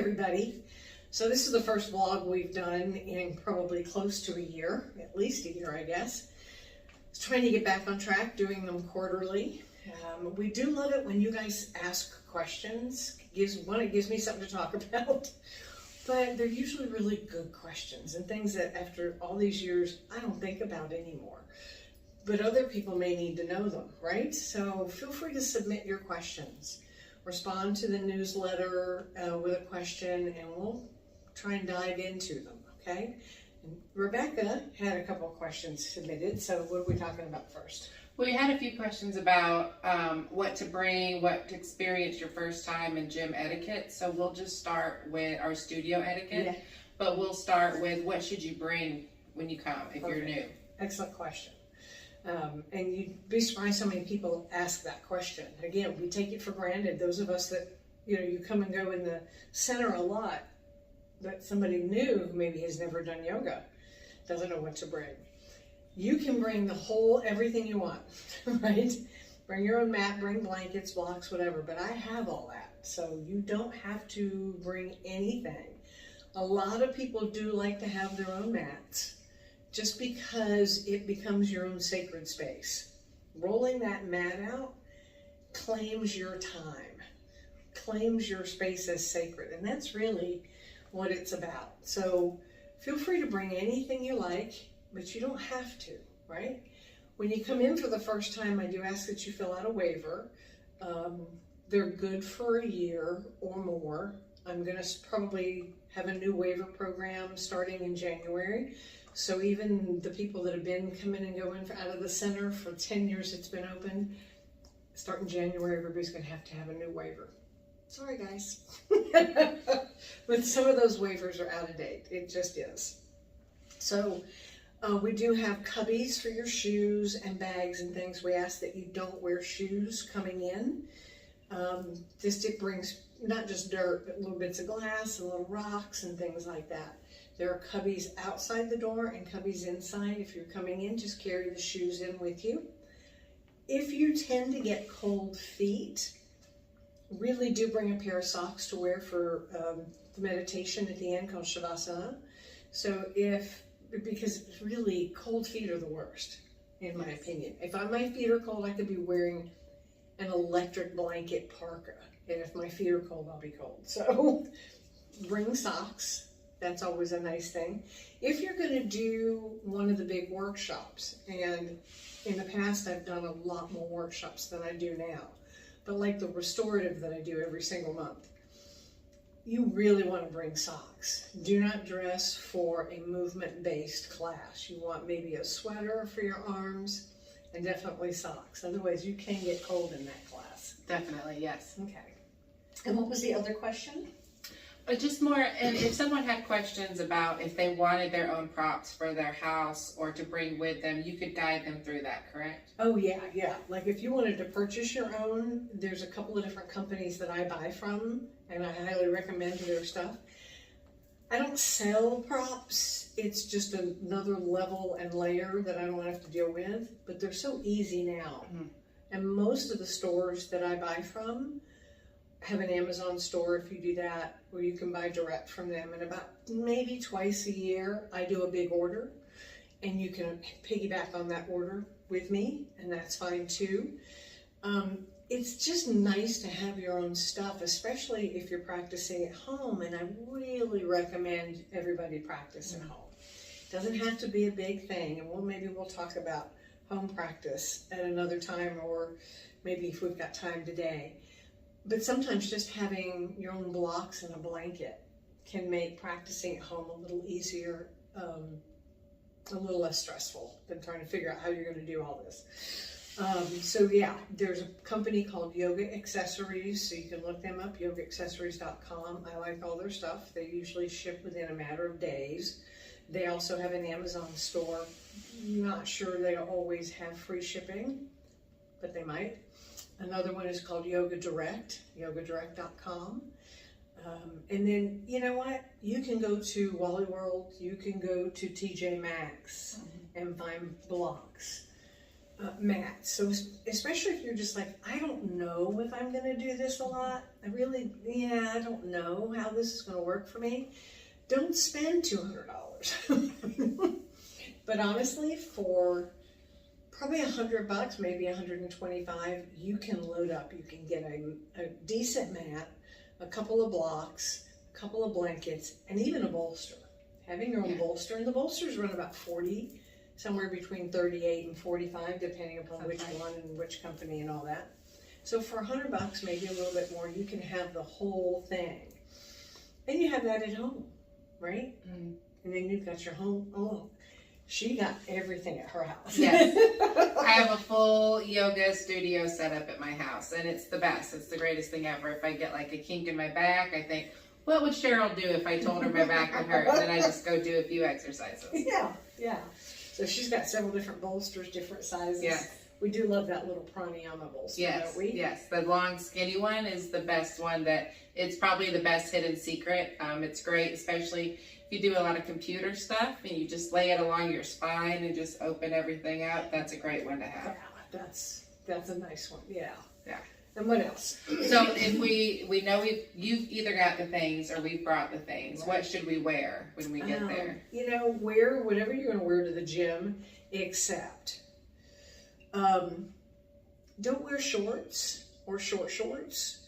everybody. So this is the first vlog we've done in probably close to a year, at least a year, I guess. I was trying to get back on track, doing them quarterly. We do love it when you guys ask questions. It gives me something to talk about, but they're usually really good questions and things that after all these years, I don't think about anymore. But other people may need to know them, right? So feel free to submit your questions. Respond to the newsletter with a question, and we'll try and dive into them, okay? And Rebecca had a couple of questions submitted, so what are we talking about first? We had a few questions about what to bring, what to experience your first time in gym etiquette. So we'll just start with our studio etiquette, but we'll start with what should you bring when you come if you're new. Excellent question. And you'd be surprised how many people ask that question. Again, we take it for granted. Those of us that, you come and go in the center a lot, but somebody new who maybe has never done yoga doesn't know what to bring. You can bring everything you want, right? Bring your own mat, bring blankets, blocks, whatever, but I have all that. So you don't have to bring anything. A lot of people do like to have their own mats, just because it becomes your own sacred space. Rolling that mat out claims your time, claims your space as sacred, and that's really what it's about. So feel free to bring anything you like, but you don't have to, right? When you come in for the first time, I do ask that you fill out a waiver. They're good for a year or more. I'm gonna probably have a new waiver program starting in January. So even the people that have been coming and going out of the center for 10 years it's been open, starting January, everybody's gonna have a new waiver. Sorry guys. But some of those waivers are out of date. It just is. So we do have cubbies for your shoes and bags and things. We ask that you don't wear shoes coming in. It brings not just dirt, but little bits of glass and little rocks and things like that. There are cubbies outside the door and cubbies inside. If you're coming in, just carry the shoes in with you. If you tend to get cold feet, really do bring a pair of socks to wear for the meditation at the end called Shavasana. So because really cold feet are the worst, in my opinion. If my feet are cold, I could be wearing an electric blanket parka. And if my feet are cold, I'll be cold. So bring socks. That's always a nice thing. If you're going to do one of the big workshops, and in the past I've done a lot more workshops than I do now, but like the restorative that I do every single month, you really want to bring socks. Do not dress for a movement-based class. You want maybe a sweater for your arms and definitely socks. Otherwise you can get cold in that class. Definitely, yes. Okay. And what was the other question? Just more, and if someone had questions about if they wanted their own props for their house or to bring with them, you could guide them through that, correct? Oh yeah. Like if you wanted to purchase your own, there's a couple of different companies that I buy from, and I highly recommend their stuff. I don't sell props. It's just another level and layer that I don't have to deal with, but they're so easy now. Mm-hmm. And most of the stores that I buy from have an Amazon store, if you do that, where you can buy direct from them. And about maybe twice a year, I do a big order, and you can piggyback on that order with me, and that's fine too. It's just nice to have your own stuff, especially if you're practicing at home, and I really recommend everybody practice at home. It doesn't have to be a big thing, and maybe we'll talk about home practice at another time, or maybe if we've got time today. But sometimes just having your own blocks and a blanket can make practicing at home a little easier, a little less stressful than trying to figure out how you're going to do all this. So yeah, there's a company called Yoga Accessories, so you can look them up, yogaaccessories.com. I like all their stuff. They usually ship within a matter of days. They also have an Amazon store. Not sure they always have free shipping, but they might. Another one is called Yoga Direct, yogadirect.com. And then, you know what? You can go to Wally World, you can go to TJ Maxx and find blocks. mats. So especially if you're just like, I don't know if I'm going to do this a lot. I don't know how this is going to work for me. Don't spend $200. But honestly, for probably $100, maybe $125, you can load up. You can get a decent mat, a couple of blocks, a couple of blankets, and even a bolster. Having your own bolster, and the bolsters run about 40, somewhere between 38 and 45, depending upon which one and which company and all that. So for $100, maybe a little bit more, you can have the whole thing. And you have that at home, right? Mm. And then you've got your home. Oh, she got everything at her house. Yes. I have a full yoga studio set up at my house, and it's the best. It's the greatest thing ever. If I get like a kink in my back, I think, what would Cheryl do if I told her my back would hurt? And then I just go do a few exercises. Yeah. So she's got several different bolsters, different sizes. Yeah. We do love that little pranayama bolster, don't we? Yes. The long, skinny one is the best one. It's probably the best hidden secret. It's great, especially if you do a lot of computer stuff and you just lay it along your spine and just open everything out. That's a great one to have. Yeah, that's a nice one. Yeah. Yeah. And what else? So if we know you've either got the things or we've brought the things, right. What should we wear when we get there? Wear whatever you're going to wear to the gym, except don't wear shorts or short shorts.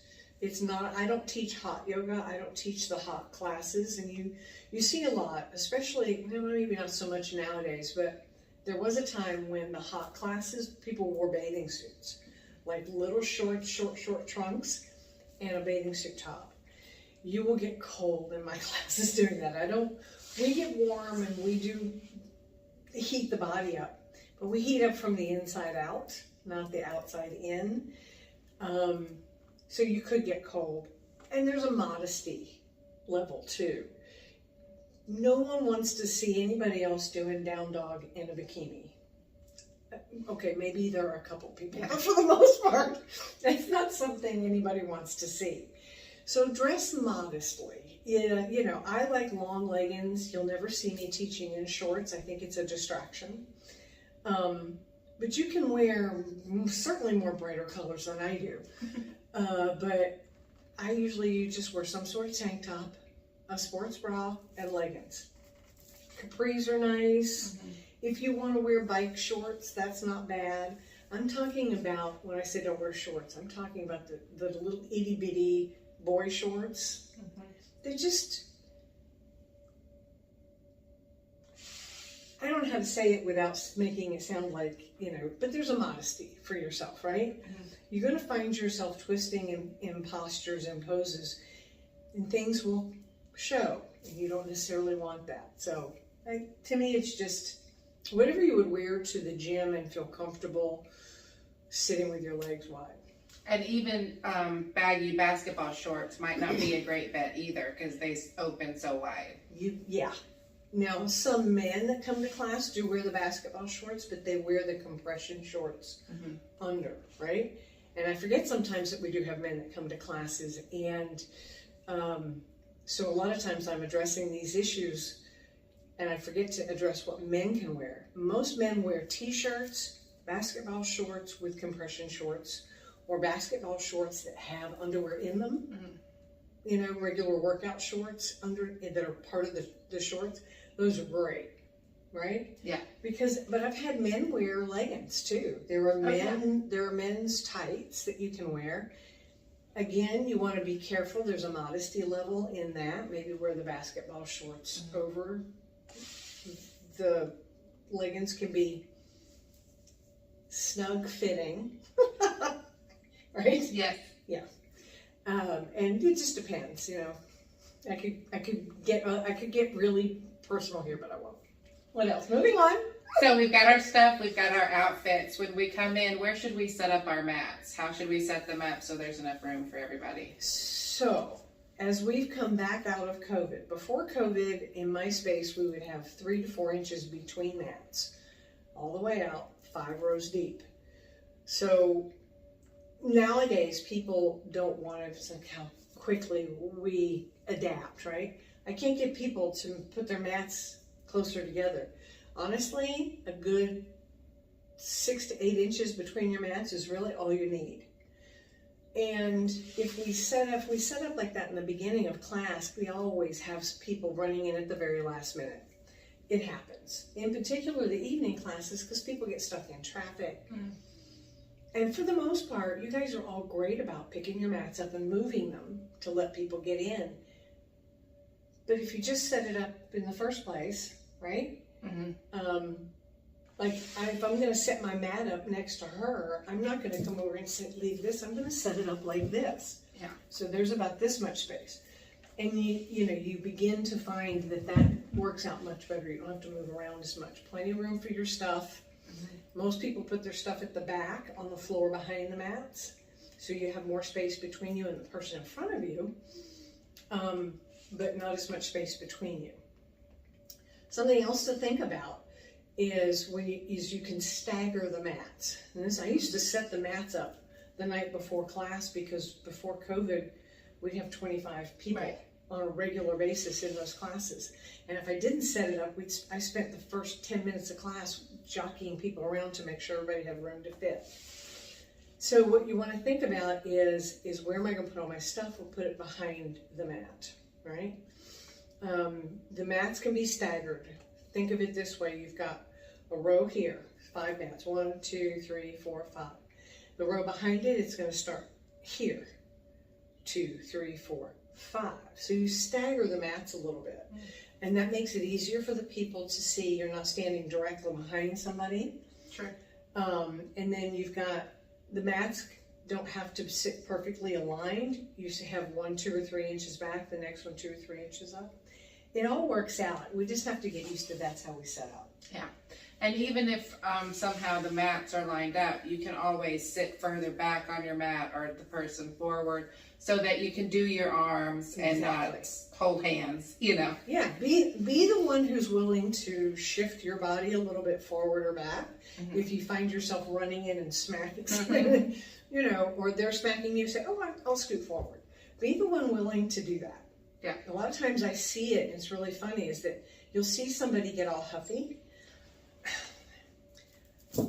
It's not, I don't teach hot yoga. I don't teach the hot classes. And you see a lot, especially, maybe not so much nowadays, but there was a time when the hot classes, people wore bathing suits. Like little short trunks and a bathing suit top. You will get cold in my classes doing that. We get warm and we do heat the body up, but we heat up from the inside out, not the outside in. So you could get cold. And there's a modesty level too. No one wants to see anybody else doing down dog in a bikini. Okay, maybe there are a couple people, but for the most part, that's not something anybody wants to see. So dress modestly. I like long leggings. You'll never see me teaching in shorts. I think it's a distraction. But you can wear certainly more brighter colors than I do. But I usually just wear some sort of tank top, a sports bra, and leggings. Capris are nice. Mm-hmm. If you want to wear bike shorts, that's not bad. I'm talking about, when I say don't wear shorts, I'm talking about the little itty bitty boy shorts. Mm-hmm. They're just, I don't know how to say it without making it sound like, but there's a modesty for yourself, right? Mm-hmm. You're going to find yourself twisting in postures and poses, and things will show, and you don't necessarily want that. So to me, it's just, whatever you would wear to the gym and feel comfortable sitting with your legs wide. And even baggy basketball shorts might not be a great bet either because they open so wide. Yeah. Now, some men that come to class do wear the basketball shorts, but they wear the compression shorts under, right? And I forget sometimes that we do have men that come to classes, and so a lot of times I'm addressing these issues and I forget to address what men can wear. Most men wear t-shirts, basketball shorts with compression shorts, or basketball shorts that have underwear in them. Mm-hmm. Regular workout shorts that are part of the shorts. Those are great, right? Yeah. But I've had men wear leggings too. There are men's tights that you can wear. Again, you want to be careful. There's a modesty level in that. Maybe wear the basketball shorts over. The leggings can be snug fitting, right? Yes. Yeah. And it just depends, I could get really personal here, but I won't. What else? Moving on. So we've got our stuff, we've got our outfits. When we come in, where should we set up our mats? How should we set them up so there's enough room for everybody? So, as we've come back out of COVID, before COVID, in my space, we would have 3 to 4 inches between mats, all the way out, 5 rows deep. So nowadays, people don't want to, it's like how quickly we adapt, right? I can't get people to put their mats closer together. Honestly, a good 6 to 8 inches between your mats is really all you need. And if we set up like that in the beginning of class, we always have people running in at the very last minute. It happens. In particular, the evening classes, because people get stuck in traffic. And for the most part, you guys are all great about picking your mats up and moving them to let people get in. But if you just set it up in the first place, right? Like if I'm going to set my mat up next to her, I'm not going to come over and leave this. I'm going to set it up like this. Yeah. So there's about this much space. And you begin to find that works out much better. You don't have to move around as much. Plenty of room for your stuff. Most people put their stuff at the back on the floor behind the mats. So you have more space between you and the person in front of you, but not as much space between you. Something else to think about is you can stagger the mats. And I used to set the mats up the night before class, because before COVID, we'd have 25 people on a regular basis in those classes. And if I didn't set it up, I spent the first 10 minutes of class jockeying people around to make sure everybody had room to fit. So what you want to think about is where am I going to put all my stuff? We'll put it behind the mat, right? The mats can be staggered. Think of it this way. You've got a row here, 5 mats, 1, 2, 3, 4, 5. The row behind it, it's going to start here, 2, 3, 4, 5. So you stagger the mats a little bit. And that makes it easier for the people to see you're not standing directly behind somebody. Sure. And then you've got the mats don't have to sit perfectly aligned. You should have 1, 2, or 3 inches back, the next one 2 or 3 inches up. It all works out. We just have to get used to that's how we set up. Yeah. And even if somehow the mats are lined up, you can always sit further back on your mat or the person forward so that you can do your arms and not hold hands, Yeah, be the one who's willing to shift your body a little bit forward or back. If you find yourself running in and smacking somebody, or they're smacking you, say, oh, I'll scoot forward. Be the one willing to do that. Yeah. A lot of times I see it, and it's really funny, is that you'll see somebody get all huffy. Fine,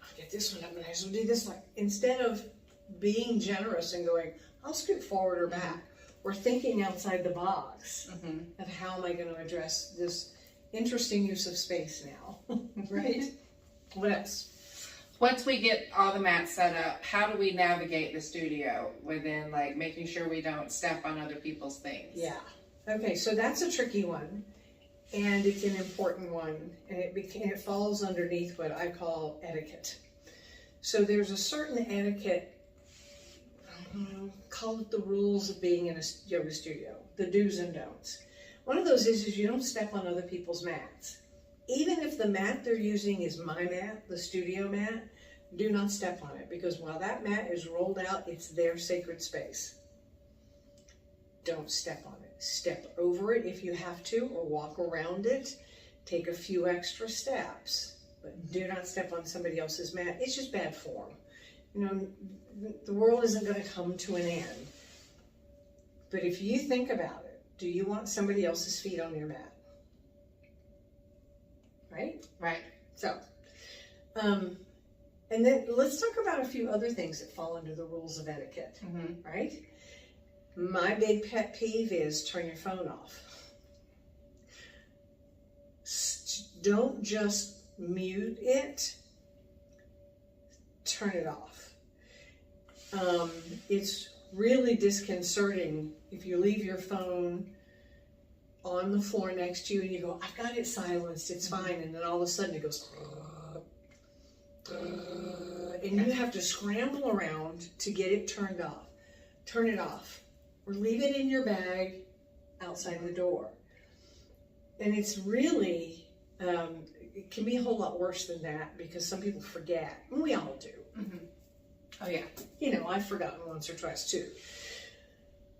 I'll get this one up, and I will do this. Instead of being generous and going, I'll scoot forward or back, we're thinking outside the box of how am I going to address this interesting use of space now, right? What else? Once we get all the mats set up, how do we navigate the studio within making sure we don't step on other people's things? Yeah. Okay, so that's a tricky one, and it's an important one, and it falls underneath what I call etiquette. So there's a certain etiquette, call it the rules of being in a yoga studio, the do's and don'ts. One of those is you don't step on other people's mats. Even if the mat they're using is my mat, the studio mat, do not step on it, because while that mat is rolled out, it's their sacred space. Don't step on it. Step over it if you have to, or walk around it. Take a few extra steps, but do not step on somebody else's mat. It's just bad form. The world isn't going to come to an end. But if you think about it, do you want somebody else's feet on your mat? Right? Right. So, and then let's talk about a few other things that fall under the rules of etiquette, right? My big pet peeve is turn your phone off. Don't just mute it, turn it off. It's really disconcerting if you leave your phone on the floor next to you and you go, I've got it silenced, it's fine, and then all of a sudden it goes, and you have to scramble around to get it turned off. Turn it off, or leave it in your bag outside the door. And it's really, it can be a whole lot worse than that, because some people forget, and we all do. Oh yeah. I've forgotten once or twice too.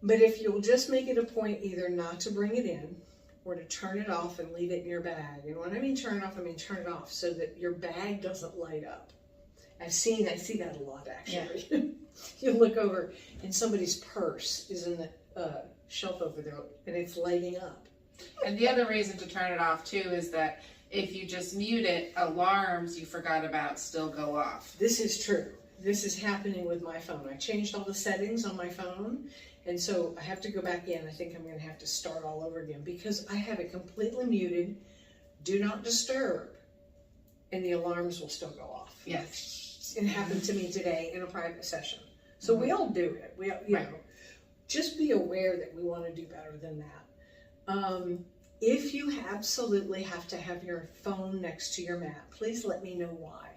But if you'll just make it a point either not to bring it in or to turn it off and leave it in your bag. And when I mean turn it off, I mean turn it off so that your bag doesn't light up. I see that a lot, actually. Yeah. You look over and somebody's purse is in the shelf over there and it's lighting up. And the other reason to turn it off too is that if you just mute it, alarms you forgot about still go off. This is true. This is happening with my phone. I changed all the settings on my phone, and so I have to go back in. I think I'm going to have to start all over again because I have it completely muted, do not disturb, and the alarms will still go off. Yes. It happened to me today in a private session. So we all do it. We, you know, just be aware that we want to do better than that. If you absolutely have to have your phone next to your mat, please let me know why.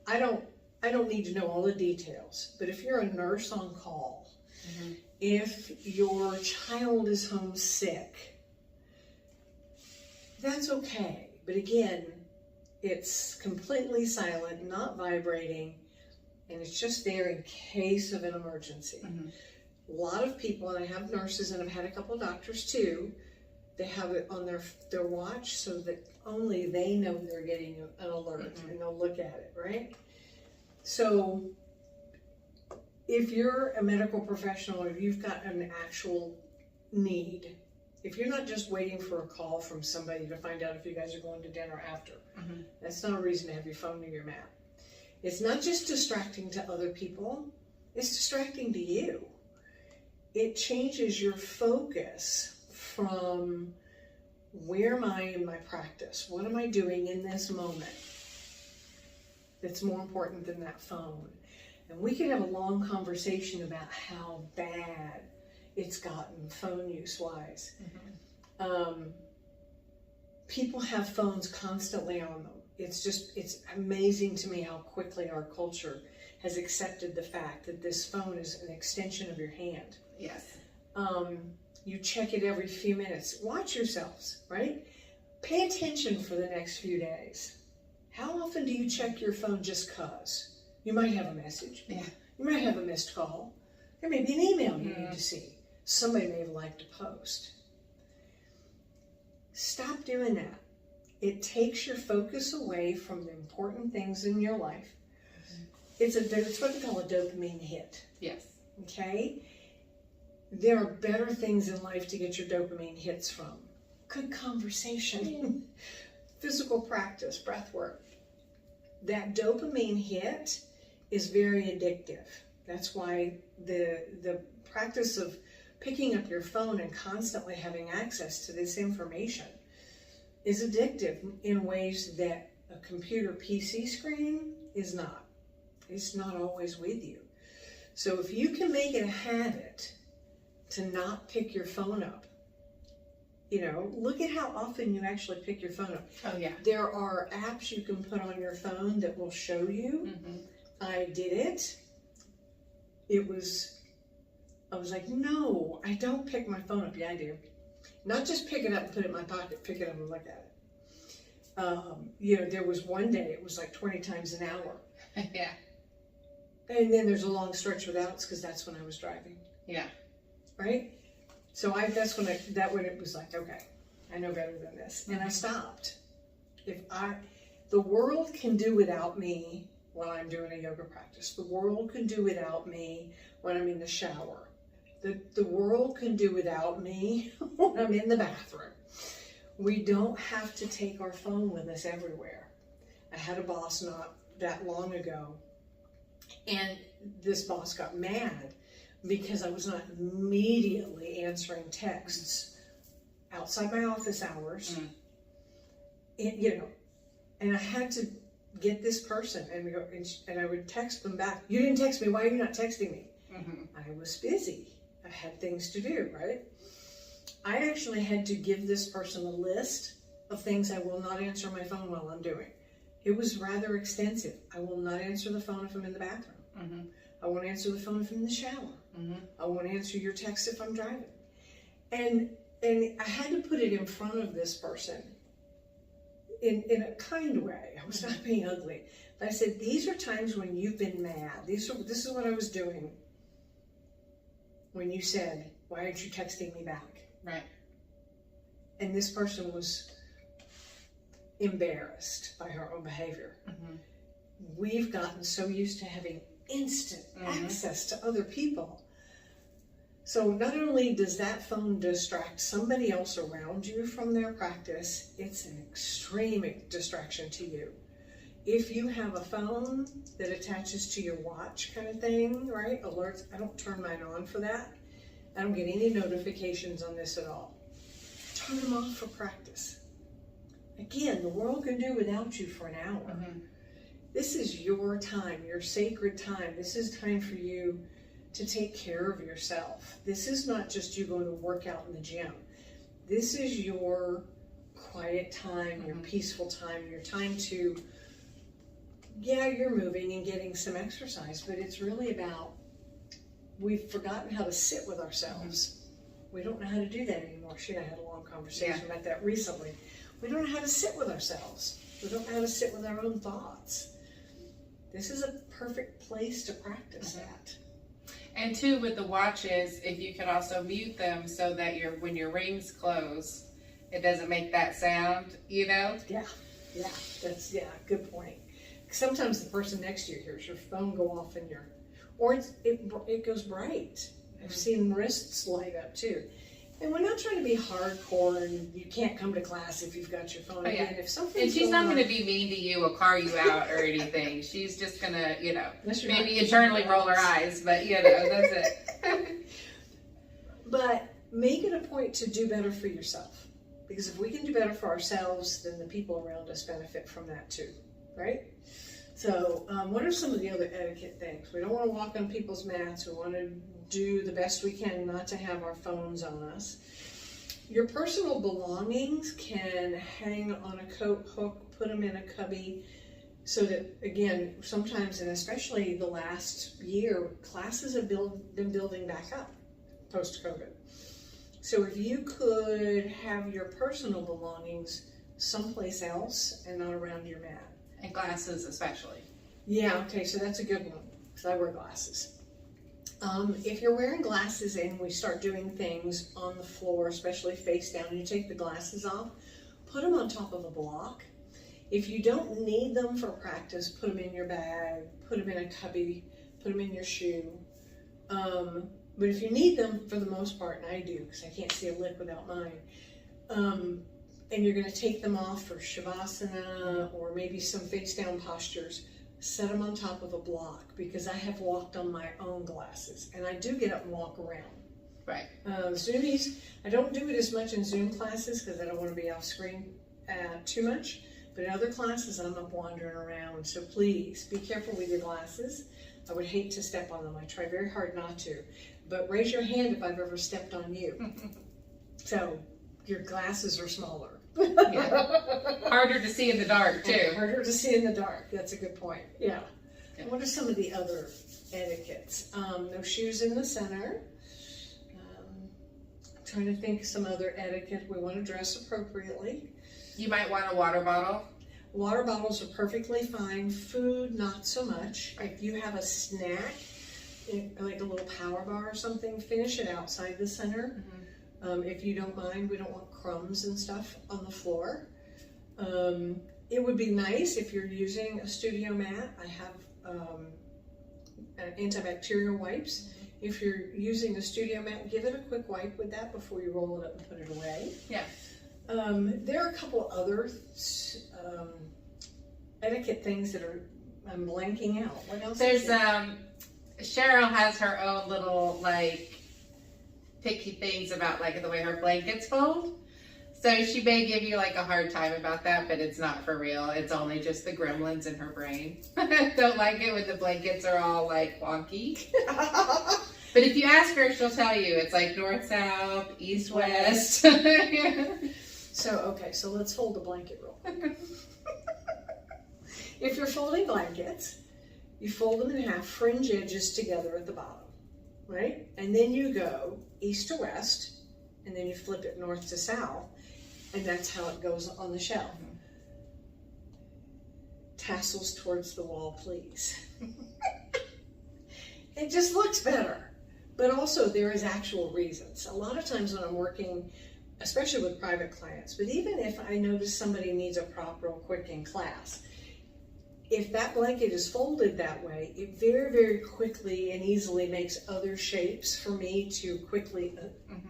I don't need to know all the details, but if you're a nurse on call, if your child is homesick, that's okay. But again, it's completely silent, not vibrating, and it's just there in case of an emergency. A lot of people, and I have nurses and I've had a couple of doctors too, they have it on their watch so that only they know they're getting an alert and they'll look at it, right? So if you're a medical professional or you've got an actual need, if you're not just waiting for a call from somebody to find out if you guys are going to dinner after, that's not a reason to have your phone near your mat. It's not just distracting to other people, it's distracting to you. It changes your focus from where am I in my practice? What am I doing in this moment that's more important than that phone? And we could have a long conversation about how bad it's gotten phone use wise. People have phones constantly on them. It's amazing to me how quickly our culture has accepted the fact that this phone is an extension of your hand. Yes. You check it every few minutes. Watch yourselves, right? Pay attention for the next few days. How often do you check your phone just cause? You might have a message. Yeah. You might have a missed call. There may be an email you need to see. Somebody may have liked a post. Stop doing that. It takes your focus away from the important things in your life. It's what they call a dopamine hit. Yes. Okay? There are better things in life to get your dopamine hits from. Good conversation, physical practice, breath work. That dopamine hit is very addictive. That's why the practice of picking up your phone and constantly having access to this information is addictive in ways that a computer PC screen is not. It's not always with you. So if you can make it a habit to not pick your phone up, you know, look at how often you actually pick your phone up. Oh, yeah. There are apps you can put on your phone that will show you. I did it. I was like, no, I don't pick my phone up. Yeah, I do. Not just pick it up and put it in my pocket, pick it up and look at it. You know, there was one day, it was like 20 times an hour. Yeah. And then there's a long stretch without it because that's when I was driving. Yeah. Right? So that's when it was like, okay, I know better than this. And I stopped. The world can do without me when I'm doing a yoga practice. The world can do without me when I'm in the shower. The world can do without me when I'm in the bathroom. We don't have to take our phone with us everywhere. I had a boss not that long ago, and this boss got mad because I was not immediately answering texts outside my office hours. And I had to get this person and I would text them back. You didn't text me. Why are you not texting me? I was busy. I had things to do, right? I actually had to give this person a list of things I will not answer my phone while I'm doing. It was rather extensive. I will not answer the phone if I'm in the bathroom. I won't answer the phone if I'm in the shower. I won't answer your text if I'm driving. And I had to put it in front of this person in a kind way. I was not being ugly. But I said, these are times when you've been mad. This is what I was doing when you said, why aren't you texting me back? Right. And this person was embarrassed by her own behavior. We've gotten so used to having instant access to other people. So not only does that phone distract somebody else around you from their practice, it's an extreme distraction to you. If you have a phone that attaches to your watch kind of thing, right? Alerts, I don't turn mine on for that. I don't get any notifications on this at all. Turn them off for practice. Again, the world can do without you for an hour. Mm-hmm. This is your time, your sacred time. This is time for you to take care of yourself. This is not just you going to work out in the gym. This is your quiet time, your peaceful time, your time to, yeah, you're moving and getting some exercise, but it's really about, we've forgotten how to sit with ourselves. We don't know how to do that anymore. I had a long conversation about that recently. We don't know how to sit with ourselves. We don't know how to sit with our own thoughts. This is a perfect place to practice that. And two, with the watches, if you could also mute them so that when your rings close, it doesn't make that sound, you know? Yeah, that's good point. Sometimes the person next to you hears your phone go off in or it goes bright. I've seen wrists light up too. And we're not trying to be hardcore and you can't come to class if you've got your phone. Oh, yeah. Again, if something's And she's going not on, going to be mean to you or car you out or anything. She's just going to, Unless you're maybe not- internally roll her eyes, but that's it. But make it a point to do better for yourself. Because if we can do better for ourselves, then the people around us benefit from that too, right? So what are some of the other etiquette things? We don't want to walk on people's mats. We want to do the best we can not to have our phones on us. Your personal belongings can hang on a coat hook, put them in a cubby, so that, again, sometimes, and especially the last year, classes have been building back up post-COVID. So if you could have your personal belongings someplace else and not around your mat. And glasses especially. Yeah, okay, so that's a good one, because I wear glasses. If you're wearing glasses and we start doing things on the floor, especially face down, and you take the glasses off, put them on top of a block. If you don't need them for practice, put them in your bag, put them in a cubby, put them in your shoe. But if you need them, for the most part, and I do, because I can't see a lick without mine, and you're going to take them off for Shavasana or maybe some face down postures, set them on top of a block, because I have walked on my own glasses and I do get up and walk around. Right. Zoomies, I don't do it as much in Zoom classes because I don't want to be off screen too much, but in other classes I'm up wandering around, so please be careful with your glasses. I would hate to step on them. I try very hard not to, but raise your hand if I've ever stepped on you. So your glasses are smaller. Harder to see in the dark too. Harder to see in the dark. That's a good point. Yeah. What are some of the other etiquettes? No shoes in the center. I'm trying to think some other etiquette. We want to dress appropriately. You might want a water bottle. Water bottles are perfectly fine. Food, not so much. If you have a snack, like a little power bar or something, finish it outside the center. If you don't mind, we don't want crumbs and stuff on the floor. It would be nice if you're using a studio mat. I have antibacterial wipes. If you're using a studio mat, give it a quick wipe with that before you roll it up and put it away. Yeah. There are a couple other etiquette things that I'm blanking out. What else? There's Cheryl has her own little picky things about the way her blankets fold. So she may give you a hard time about that, but it's not for real. It's only just the gremlins in her brain. Don't like it when the blankets are all wonky. But if you ask her, she'll tell you. It's north, south, east, west. So let's fold the blanket real quick. If you're folding blankets, you fold them in half, fringe edges together at the bottom, right? And then you go east to west, and then you flip it north to south, and that's how it goes on the shelf. Tassels towards the wall, please. It just looks better. But also there is actual reasons. A lot of times when I'm working, especially with private clients, but even if I notice somebody needs a prop real quick in class, if that blanket is folded that way, it very, very quickly and easily makes other shapes for me to quickly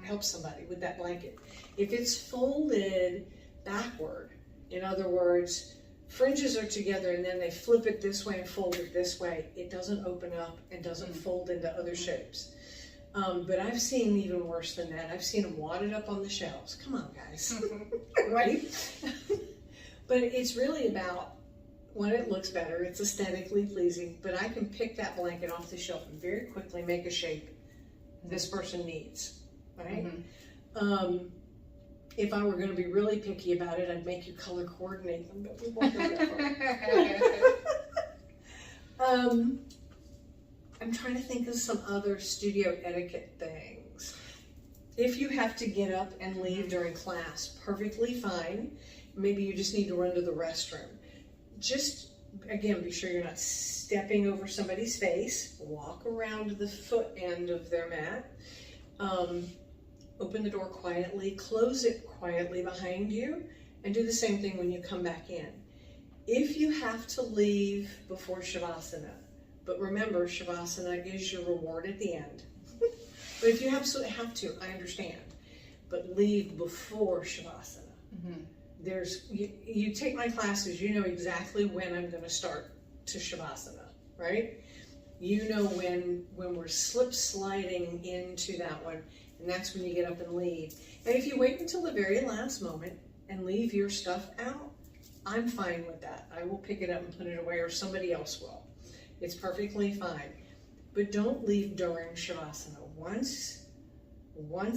help somebody with that blanket. If it's folded backward, in other words, fringes are together and then they flip it this way and fold it this way, it doesn't open up and doesn't fold into other shapes. But I've seen even worse than that. I've seen them wadded up on the shelves. Come on, guys. Right? But it's really about when it looks better, it's aesthetically pleasing, but I can pick that blanket off the shelf and very quickly make a shape this person needs, right? If I were going to be really picky about it, I'd make you color coordinate them, but we won't go that far. I'm trying to think of some other studio etiquette things. If you have to get up and leave during class, perfectly fine. Maybe you just need to run to the restroom. Just, again, be sure you're not stepping over somebody's face. Walk around the foot end of their mat. Open the door quietly, close it quietly behind you, and do the same thing when you come back in. If you have to leave before Shavasana, but remember, Shavasana is your reward at the end. But if you absolutely have to, I understand. But leave before Shavasana. You take my classes, you know exactly when I'm going to start to Shavasana, right? You know when we're slip sliding into that one, and that's when you get up and leave. And if you wait until the very last moment and leave your stuff out, I'm fine with that. I will pick it up and put it away, or somebody else will. It's perfectly fine. But don't leave during Shavasana. Once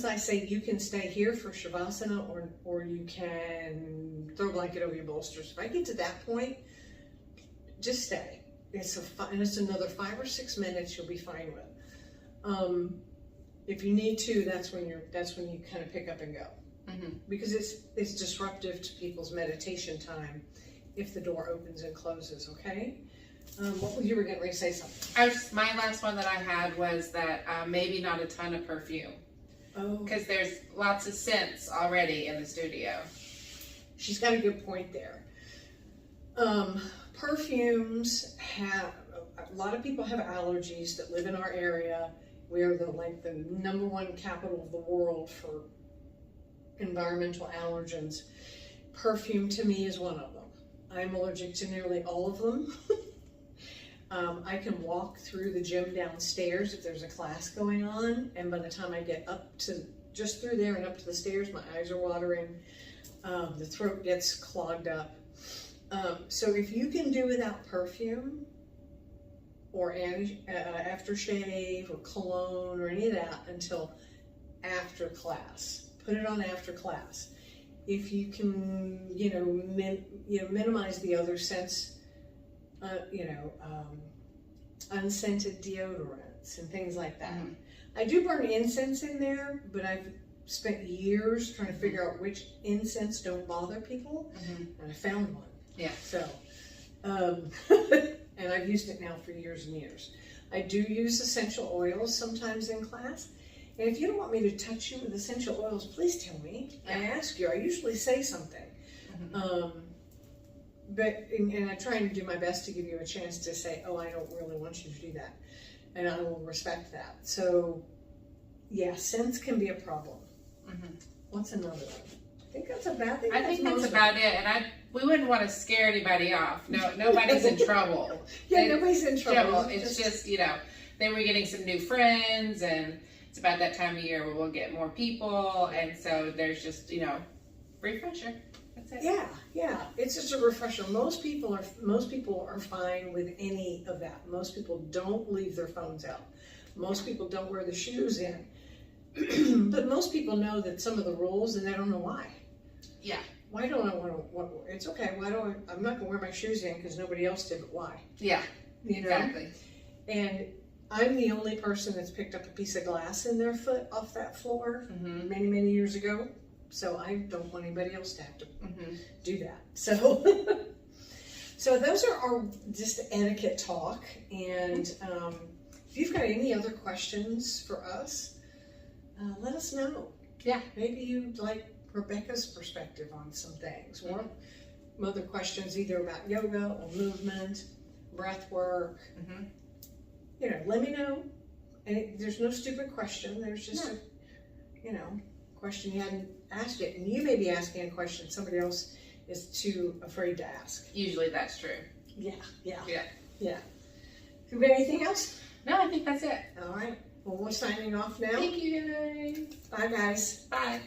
I say you can stay here for Shavasana, or you can throw a blanket over your bolsters, if I get to that point, just stay. And it's another 5 or 6 minutes you'll be fine with. If you need to, that's when you kind of pick up and go. Because it's disruptive to people's meditation time if the door opens and closes, okay? You were getting ready to say something. My last one that I had was that maybe not a ton of perfume. Oh. Because there's lots of scents already in the studio. She's got a good point there. Perfumes a lot of people have allergies that live in our area. We are the #1 capital of the world for environmental allergens. Perfume to me is one of them. I'm allergic to nearly all of them. I can walk through the gym downstairs if there's a class going on, and by the time I get up to just through there and up to the stairs, my eyes are watering, the throat gets clogged up. So if you can do without perfume or aftershave or cologne or any of that until after class, put it on after class. If you can, minimize the other scents, unscented deodorants and things like that. I do burn incense in there, but I've spent years trying to figure out which incense don't bother people, and I found one. Yeah. So, and I've used it now for years and years. I do use essential oils sometimes in class. And if you don't want me to touch you with essential oils, please tell me. I ask you. I usually say something. And I try and do my best to give you a chance to say, oh, I don't really want you to do that. And I will respect that. So, yeah, scents can be a problem. What's another one? I think that's about it. I think that's about it. And we wouldn't want to scare anybody off. No, nobody's in trouble. Nobody's in trouble. It's just, they were getting some new friends, and it's about that time of year where we'll get more people. And so there's just, refresher. That's it. Yeah. It's just a refresher. Most people are fine with any of that. Most people don't leave their phones out. Most people don't wear the shoes in. But most people know that some of the rules, and they don't know why. Yeah. Why don't I want to? It's okay. I'm not going to wear my shoes in because nobody else did, but why? Yeah. Exactly. And I'm the only person that's picked up a piece of glass in their foot off that floor many, many years ago. So I don't want anybody else to have to do that. So, so those are our just etiquette talk. And if you've got any other questions for us, let us know. Yeah. Maybe you'd like Rebecca's perspective on some things. Or other questions, either about yoga or movement, breath work, let me know. And there's no stupid question. There's just a question you hadn't asked yet. And you may be asking a question somebody else is too afraid to ask. Usually that's true. Yeah. Yeah. Do we have anything else? No, I think that's it. All right. Well, we're signing off now. Thank you guys. Bye, guys. Bye.